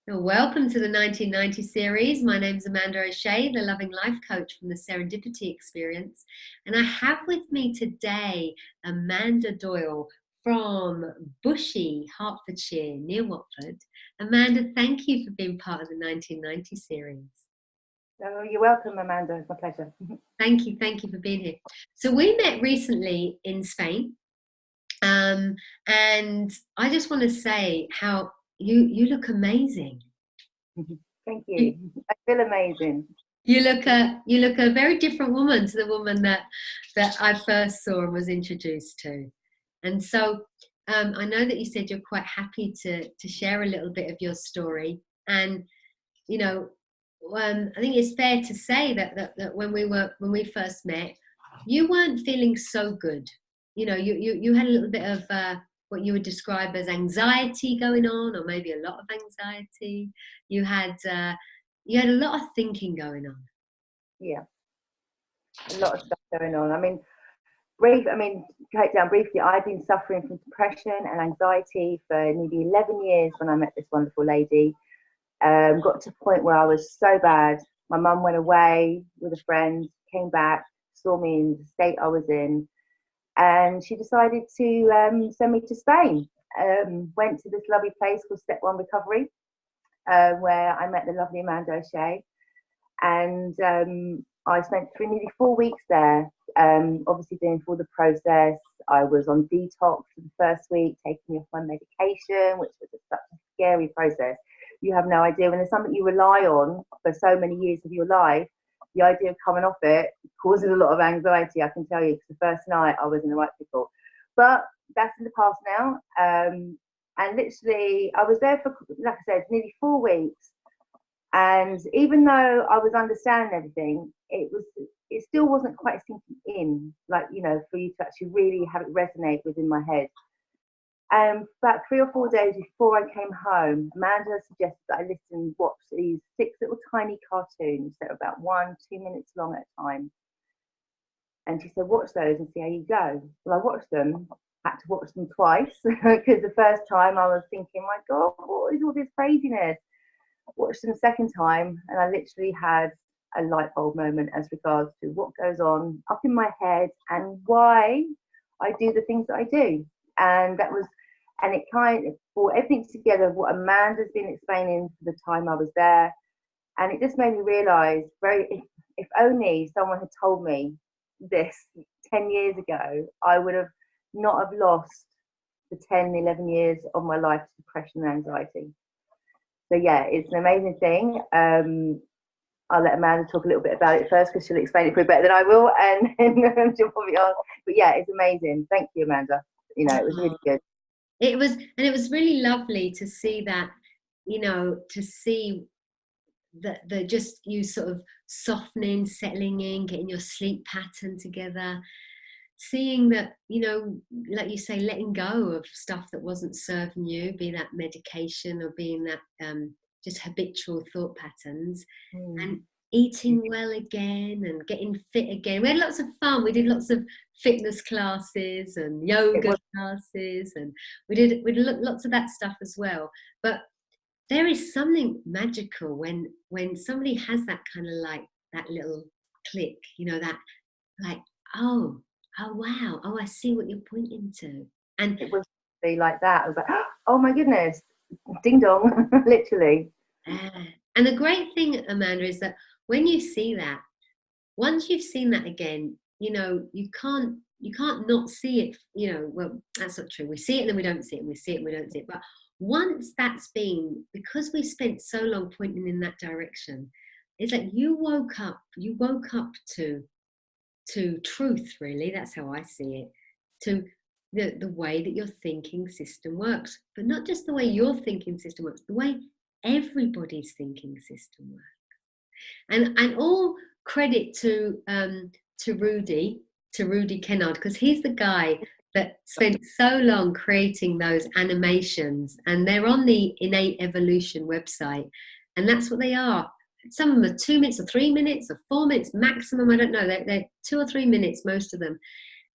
Well, welcome to the 1990 series. My name's Amanda O'Shea, the Loving Life Coach from the Serendipity Experience. And I have with me today Amanda Doyle from Bushy, Hertfordshire, near Watford. Amanda, thank you for being part of the 1990 series. Oh, you're welcome, Amanda. It's my pleasure. Thank you for being here. So we met recently in Spain. And I just want to say how you look amazing. Thank you. I feel amazing. You look a very different woman to the woman that I first saw and was introduced to. And so I know that you said you're quite happy to share a little bit of your story. And you know, I think it's fair to say that when we first met, you weren't feeling so good. You know, you had a little bit of what you would describe as anxiety going on, or maybe a lot of anxiety. You had a lot of thinking going on. Yeah, a lot of stuff going on. To take it down briefly, I've been suffering from depression and anxiety for nearly 11 years when I met this wonderful lady. Got to a point where I was so bad. My mum went away with a friend, came back, saw me in the state I was in, and she decided to send me to Spain. Went to this lovely place called Step One Recovery, where I met the lovely Amanda O'Shea. And I spent nearly 4 weeks there, obviously doing full the process. I was on detox for the first week, taking me off my medication, which was such a scary process. You have no idea when there's something you rely on for so many years of your life. The idea of coming off it causes a lot of anxiety, I can tell you, because the first night I was in the right pickle. But that's in the past now. And literally, I was there for, like I said, nearly 4 weeks. And even though I was understanding everything, it still wasn't quite sinking in, like, you know, for you to actually really have it resonate within my head. About 3 or 4 days before I came home, Amanda suggested that I listen and watch these 6 little tiny cartoons that are about 1-2 minutes long at a time. And she said, watch those and see how you go. Well, I watched them, had to watch them twice, because the first time I was thinking, my God, what is all this craziness? Watched them the second time, and I literally had a light bulb moment as regards to what goes on up in my head and why I do the things that I do. And it kind of brought everything together of what Amanda's been explaining for the time I was there. And it just made me realise, if only someone had told me this 10 years ago, I would have not have lost the 10, 11 years of my life to depression and anxiety. So yeah, it's an amazing thing. I'll let Amanda talk a little bit about it first, because she'll explain it probably better than I will, and then she'll probably ask. But yeah, it's amazing. Thank you, Amanda. You know, it was really good. It was really lovely to see that, you know, to see the just you sort of softening, settling in, getting your sleep pattern together, seeing that, you know, like you say, letting go of stuff that wasn't serving you, be that medication or being that just habitual thought patterns, and eating well again and getting fit again. We had lots of fun. We did lots of fitness classes and yoga classes, and we did lots of that stuff as well. But there is something magical when somebody has that kind of like that little click, you know, that like, oh wow, oh, I see what you're pointing to. And it was like that. I was like, oh my goodness, ding dong, literally. And the great thing, Amanda, is that when you see that, once you've seen that again, you know, you can't not see it. You know, well, that's not true. We see it and then we don't see it, and we see it and we don't see it. But once that's been, because we spent so long pointing in that direction, it's like you woke up to truth, really. That's how I see it. To the way that your thinking system works, but not just the way your thinking system works, the way everybody's thinking system works. And all credit to Rudi Kennard, because he's the guy that spent so long creating those animations, and they're on the Innate Evolution website, and that's what they are. Some of them are 2 minutes or 3 minutes or 4 minutes maximum. I don't know. They're 2 or 3 minutes, most of them.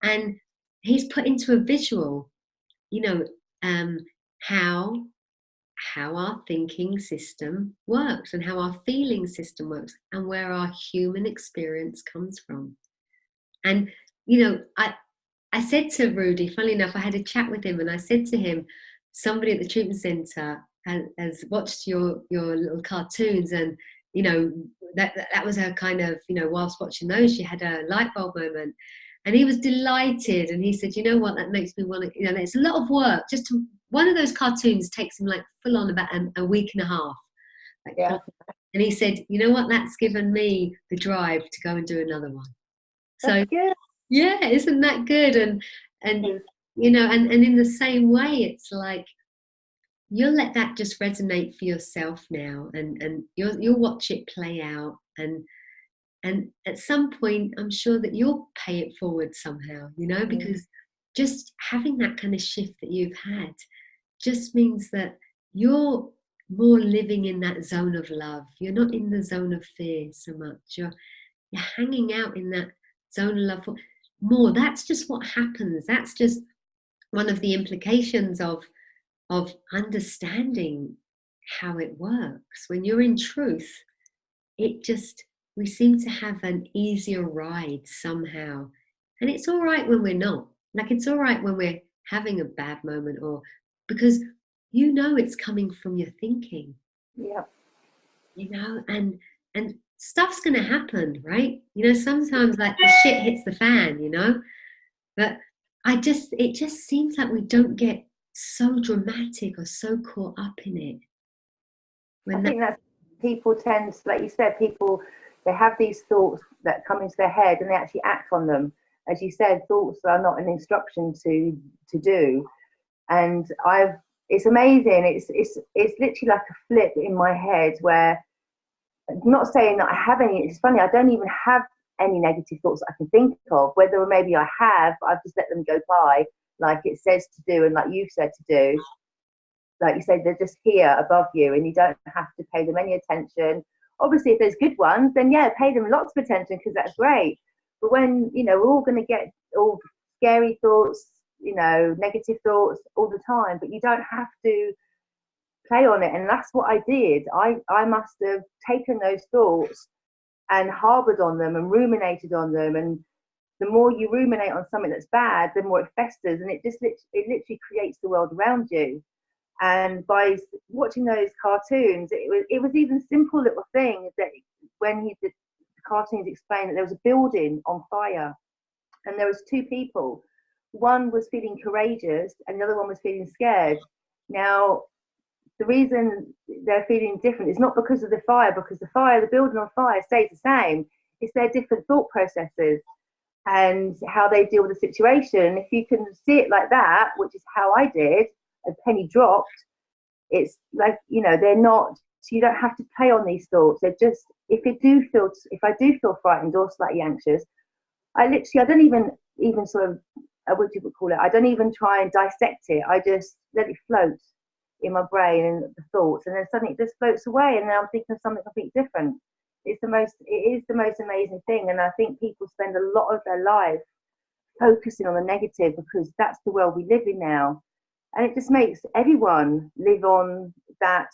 And he's put into a visual, you know, how how our thinking system works and how our feeling system works and where our human experience comes from. And, you know, I said to Rudi, funnily enough, I had a chat with him and I said to him, somebody at the treatment centre has watched your little cartoons, and, you know, that was her kind of, you know, whilst watching those, she had a light bulb moment. And he was delighted, and he said, you know what, that makes me want to, you know, it's a lot of work. Just to, one of those cartoons takes him like full on about a week and a half. Like, Yeah. and he said, you know what, that's given me the drive to go and do another one. That's So good. yeah, isn't that good? And you know, and in the same way, it's like you'll let that just resonate for yourself now, and you'll watch it play out, and at some point I'm sure that you'll pay it forward somehow, you know, because just having that kind of shift that you've had just means that you're more living in that zone of love. You're not in the zone of fear so much. You're hanging out in that zone of love more. That's just what happens. That's just one of the implications of understanding how it works. When you're in truth, it just, we seem to have an easier ride somehow. And it's all right when we're not. Like, it's all right when we're having a bad moment, or because you know it's coming from your thinking. Yeah. You know, and stuff's gonna happen, right? You know, sometimes like the shit hits the fan, you know. But it just seems like we don't get so dramatic or so caught up in it. I think that people tend, like you said, people, they have these thoughts that come into their head and they actually act on them. As you said, thoughts are not an instruction to do. And it's amazing. It's literally like a flip in my head where, I'm not saying that I have any, it's funny, I don't even have any negative thoughts that I can think of. Whether maybe I have, I've just let them go by, like it says to do and like you've said to do. Like you said, they're just here above you and you don't have to pay them any attention. Obviously, if there's good ones, then yeah, pay them lots of attention because that's great. But when, you know, we're all going to get all scary thoughts, you know, negative thoughts all the time, but you don't have to play on it. And that's what I did. I must have taken those thoughts and harbored on them and ruminated on them. And the more you ruminate on something that's bad, the more it festers, and it literally creates the world around you. And by watching those cartoons, it was even simple little things that when the cartoons explained that there was a building on fire and there was two people. One was feeling courageous and the other one was feeling scared. Now, the reason they're feeling different is not because of the fire, because the building on fire stays the same. It's their different thought processes and how they deal with the situation. If you can see it like that, which is how I did, a penny dropped, it's like, you know, they're not, so you don't have to play on these thoughts. They're just, if I do feel frightened or slightly anxious, I don't even sort of, what you would call it, I don't even try and dissect it. I just let it float in my brain and the thoughts, and then suddenly it just floats away, and then I'm thinking of something completely different. It is the most amazing thing, and I think people spend a lot of their life focusing on the negative because that's the world we live in now, and it just makes everyone live on that,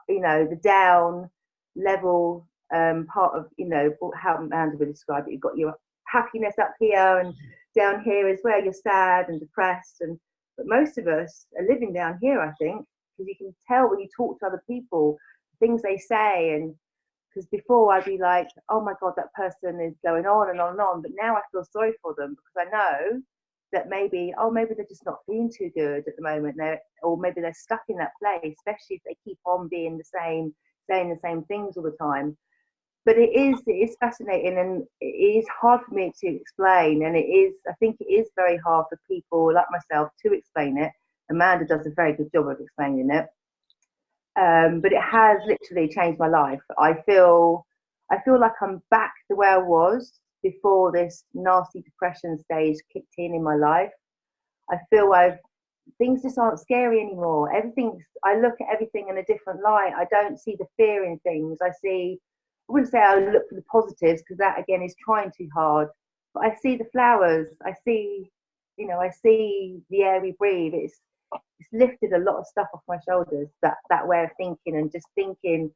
you know, the down level part of, you know, how Amanda would describe it. You've got your happiness up here, and down here is where you're sad and depressed, but most of us are living down here, I think, because you can tell when you talk to other people, things they say. And because before I'd be like, oh my God, that person is going on and on and on. But now I feel sorry for them because I know that maybe they're just not feeling too good at the moment. Or maybe they're stuck in that place, especially if they keep on being saying the same things all the time. But it is fascinating, and it is hard for me to explain. And I think it is very hard for people like myself to explain it. Amanda does a very good job of explaining it. But it has literally changed my life. I feel like I'm back the way I was before this nasty depression stage kicked in my life. I feel things just aren't scary anymore. I look at everything in a different light. I don't see the fear in things. I wouldn't say I look for the positives, because that again is trying too hard. But I see the flowers. I see the air we breathe. it's lifted a lot of stuff off my shoulders, that way of thinking, and just thinking,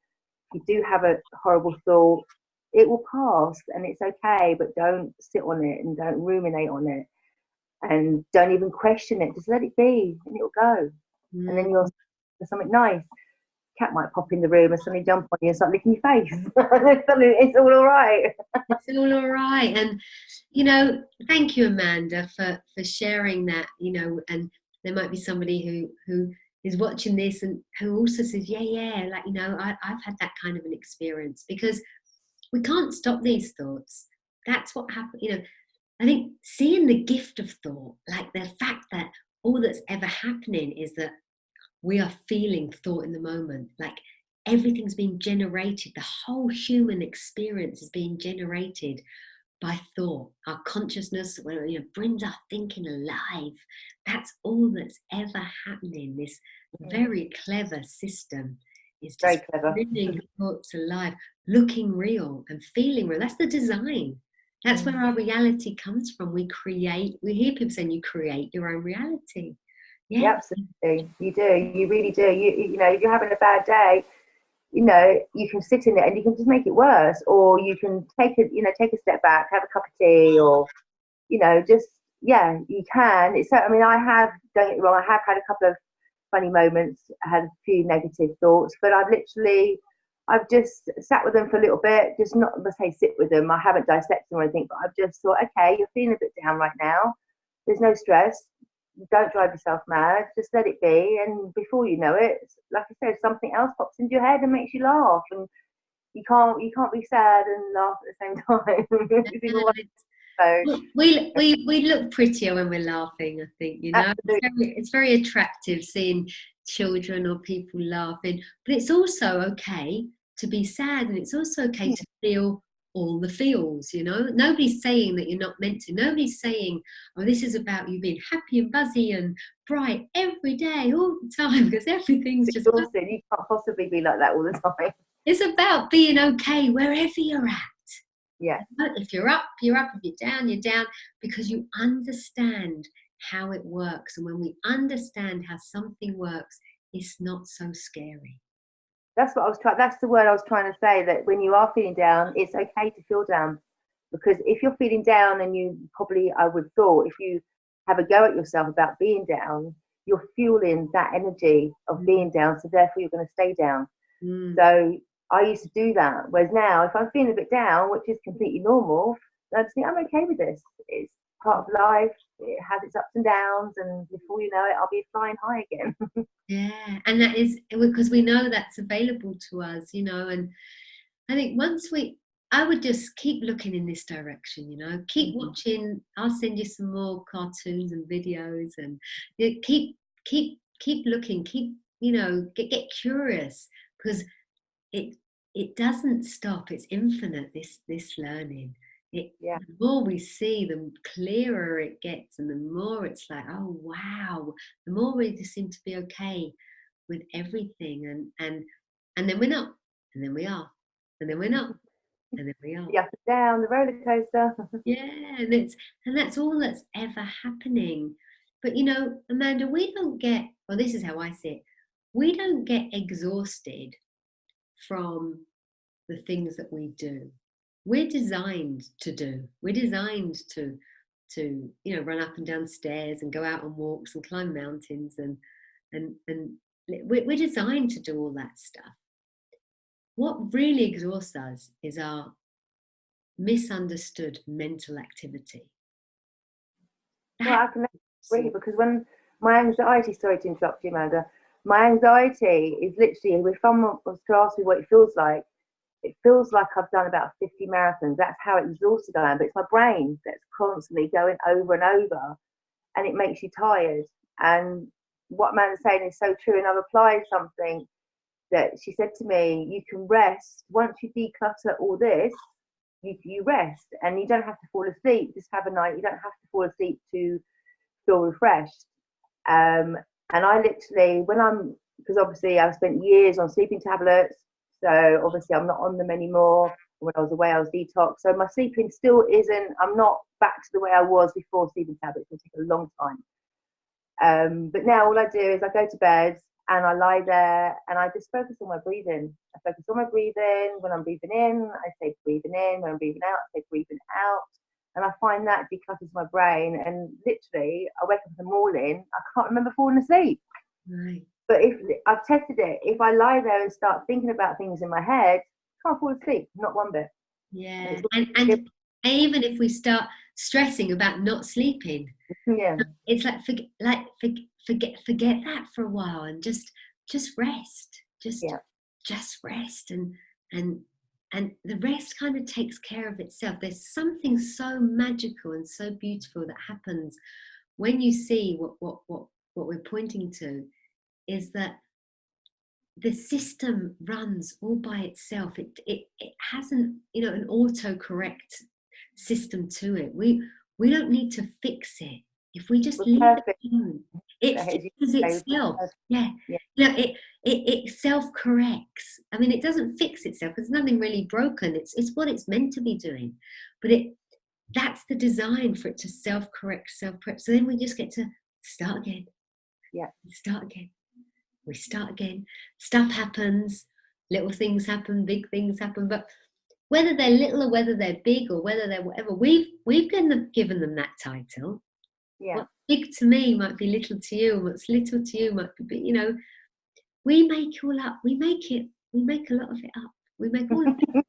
if you do have a horrible thought, it will pass and it's okay, but don't sit on it and don't ruminate on it, and don't even question it. Just let it be and it'll go. And then you'll do something nice. Cat might pop in the room and suddenly jump on you and start licking your face. It's all right. It's all right. And, you know, thank you, Amanda, for sharing that, you know, and there might be somebody who is watching this and who also says, yeah, like, you know, I've had that kind of an experience, because we can't stop these thoughts. That's what happened. You know, I think seeing the gift of thought, like the fact that all that's ever happening is that we are feeling thought in the moment. Like everything's being generated. The whole human experience is being generated by thought. Our consciousness, you know, brings our thinking alive. That's all that's ever happening. This very clever system is just bringing thoughts alive, looking real and feeling real. That's the design. That's where our reality comes from. We hear people saying you create your own reality. Yeah, absolutely. You do. You really do. You know, if you're having a bad day, you know, you can sit in it and you can just make it worse, or you can take a step back, have a cup of tea, or, you know, just, yeah, you can. It's so, I mean, don't get me wrong, I have had a couple of funny moments, I had a few negative thoughts, but I've just sat with them for a little bit, just not, let's say sit with them. I haven't dissected them or anything, but I've just thought, okay, you're feeling a bit down right now. There's no stress. Don't drive yourself mad. Just let it be. And before you know it, like I said, something else pops into your head and makes you laugh. And you can't be sad and laugh at the same time. So we look prettier when we're laughing, I think, you know. It's very attractive seeing children or people laughing, but it's also okay to be sad, and it's also okay to feel all the feels, you know. Nobody's saying that you're not meant to. Nobody's saying, oh, this is about you being happy and buzzy and bright every day, all the time, because everything's just exhausted. You can't possibly be like that all the time. It's about being okay wherever you're at. Yeah. If you're up, you're up. If you're down, you're down, because you understand how it works. And when we understand how something works, it's not so scary. That's the word I was trying to say, that when you are feeling down, it's okay to feel down. Because if you're feeling down, and I would thought, if you have a go at yourself about being down, you're fueling that energy of being down, so therefore you're going to stay down. So I used to do that. Whereas now, if I'm feeling a bit down, which is completely normal, I just think I'm okay with this. It's part of life. It has its ups and downs, and before you know it, I'll be flying high again. Yeah, and that is because we know that's available to us, you know. And I think I would just keep looking in this direction, you know. Keep watching. I'll send you some more cartoons and videos, and keep looking. Keep, you know, get curious, because it doesn't stop. It's infinite, this learning. The more we see, the clearer it gets, and the more it's like, oh wow, the more we just seem to be okay with everything, and then we're not, and then we are, and then we're not, and then we are. The up and down, the roller coaster. Yeah, and that's all that's ever happening. But you know, Amanda, this is how I see it, we don't get exhausted from the things that we do. We're designed to do. We're designed to you know, run up and down stairs and go out on walks and climb mountains, and we're designed to do all that stuff. What really exhausts us is our misunderstood mental activity. Well, I can agree, because when my anxiety, sorry to interrupt you, Amanda, my anxiety is literally, if someone was to ask me what it feels like I've done about 50 marathons. That's how exhausted I am. But it's my brain that's constantly going over and over, and it makes you tired. And what Amanda's saying is so true. And I've applied something that she said to me, you can rest. Once you declutter all this, you rest, and you don't have to fall asleep. Just have a night. You don't have to fall asleep to feel refreshed. And I literally, because obviously I've spent years on sleeping tablets, so obviously I'm not on them anymore. When I was away, I was detox. So my sleeping still isn't, I'm not back to the way I was before sleeping tablets. It'll take a long time. But now all I do is I go to bed and I lie there and I just focus on my breathing. I focus on my breathing. When I'm breathing in, I say breathing in. When I'm breathing out, I say breathing out. And I find that declutters my brain. And literally, I wake up in the morning, I can't remember falling asleep. Right. But if I've tested it, if I lie there and start thinking about things in my head, I can't fall asleep, not one bit. Yeah. And even if we start stressing about not sleeping, yeah, it's like forget that for a while and just rest. Just rest, and the rest kind of takes care of itself. There's something so magical and so beautiful that happens when you see what we're pointing to, is that the system runs all by itself. It hasn't, an autocorrect system to it. We don't need to fix it. If we just leave it alone, it fixes itself. Yeah. It self-corrects. I mean, it doesn't fix itself because there's nothing really broken. It's what it's meant to be doing. But that's the design, for it to self-correct. So then we just get to start again. Yeah. Start again. We start again. Stuff happens. Little things happen. Big things happen. But whether they're little or whether they're big or whether they're whatever, we've given them that title. Yeah. What's big to me might be little to you, and what's little to you might be, we make all up. We make a lot of it up. We make all of it.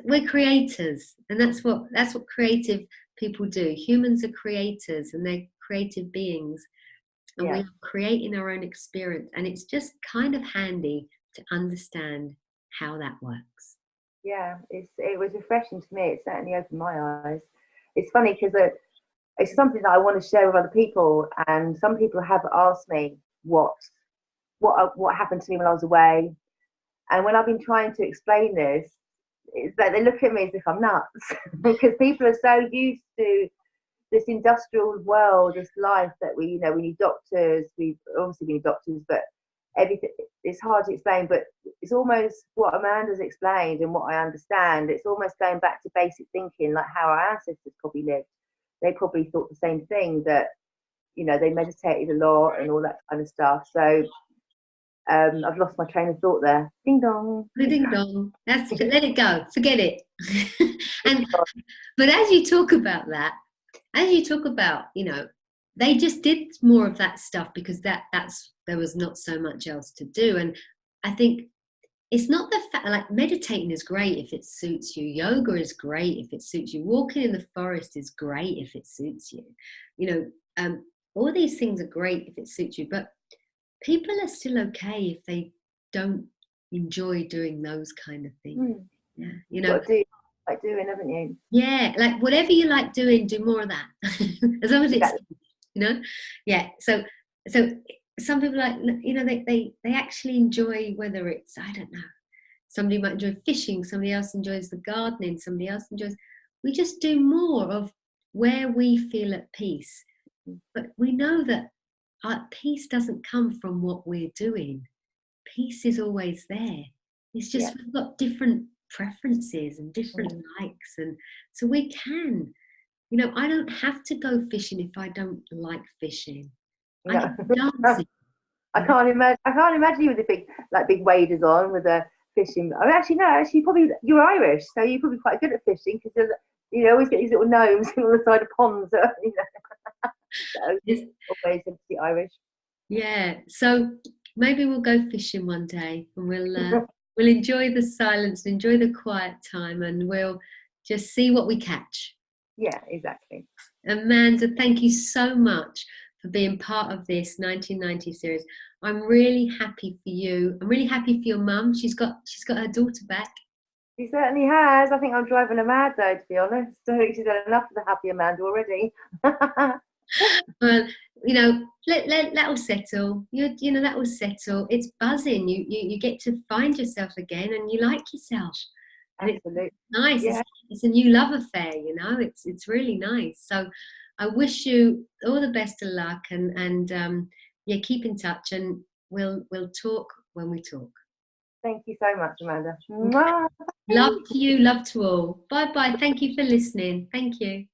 We're creators, and that's what creative people do. Humans are creators, and they're creative beings, and we are creating our own experience. And it's just kind of handy to understand how that works. Yeah, it was refreshing to me. It certainly opened my eyes. It's funny because it's something that I want to share with other people, and some people have asked me what happened to me when I was away, and when I've been trying to explain this, it's like they look at me as if I'm nuts because people are so used to this industrial world, this life that we need doctors. We obviously need doctors, but everything, it's hard to explain. But it's almost what Amanda's explained and what I understand. It's almost going back to basic thinking, like how our ancestors probably lived. They probably thought the same thing, that they meditated a lot and all that kind of stuff. So I've lost my train of thought there. Ding dong. Ding dong. Let it go. Forget it. But as you talk about, they just did more of that stuff because there was not so much else to do. And I think it's not the fact, like, meditating is great if it suits you. Yoga is great if it suits you. Walking in the forest is great if it suits you. All these things are great if it suits you. But people are still okay if they don't enjoy doing those kind of things. Yeah, You've got to do like doing, haven't you? Yeah, like whatever you like doing, do more of that. As long as it's, yeah. So some people they actually enjoy, whether it's, I don't know, somebody might enjoy fishing, somebody else enjoys the gardening, somebody else enjoys. We just do more of where we feel at peace. But we know that our peace doesn't come from what we're doing. Peace is always there. It's just we've got different preferences and different likes, and so we can, I don't have to go fishing if I don't like fishing. I can dance. I can't imagine you with the big waders on with a fishing. I mean, actually probably you're Irish, so you're probably quite good at fishing because you always get these little gnomes on the side of ponds. So always the Irish. Yeah, so maybe we'll go fishing one day, and we'll enjoy the silence, enjoy the quiet time, and we'll just see what we catch. Yeah, exactly. Amanda, thank you so much for being part of this 1990 series. I'm really happy for you. I'm really happy for your mum. She's got her daughter back. She certainly has. I think I'm driving her mad, though, to be honest. I think she's had enough of the happy Amanda already. Well, that will settle. That will settle. It's buzzing. You get to find yourself again, and you like yourself. And absolutely. It's nice. Yeah. It's a new love affair. It's really nice. So I wish you all the best of luck, and keep in touch, and we'll talk when we talk. Thank you so much, Amanda. Love to you. Love to all. Bye bye. Thank you for listening. Thank you.